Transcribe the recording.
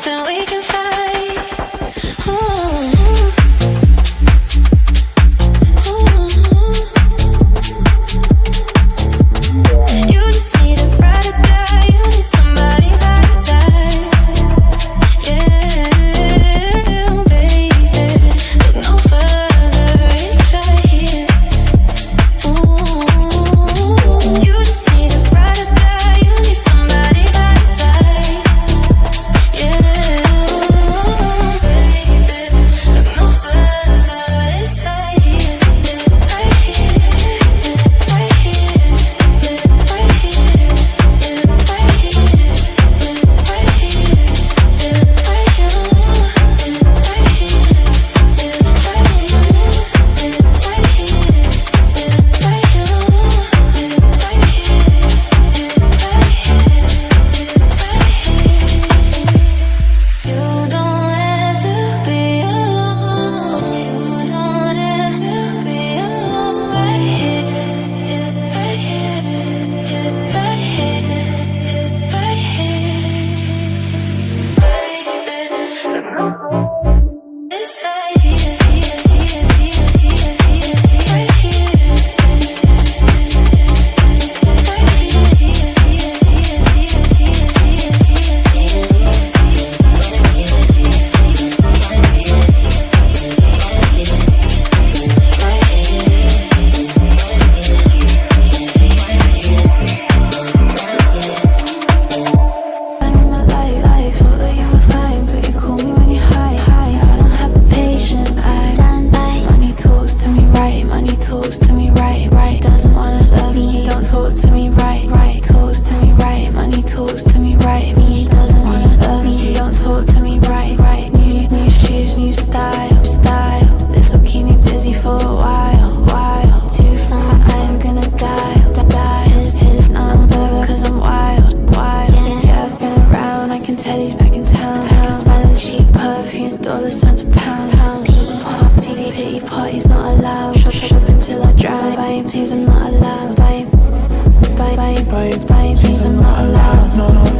then we can fight. Ooh. You just need a ride or die. You need somebody by your side. Yeah, baby. Look no further, it's right here. Ooh. You just need a ride or die. You need somebody by your side. Yeah, baby. Look no further, it's right here. Right here. Right here. Right here. Right You don't have to be alone. You don't have to be alone. Right here, right here, right here, right here. It's right here, right I'm in my life, thought that you were fine, but you call me when you're high. I don't have the patience. Money talks to me right, money talks to me right. Doesn't wanna love me, don't talk to me right. Talks to me right, money talks to me right. He doesn't wanna love me, don't talk to me right. New shoes, new style. This'll keep me busy for a while. Too far, I'm gonna die. His number, cause I'm wild. Yeah, I've been around, I can tell he's back in town. I can smell the cheap perfumes, dollars turn to pound. Pity parties not allowed. Shop until I drown. Buying things I'm not allowed. Buying things I'm not allowed. No,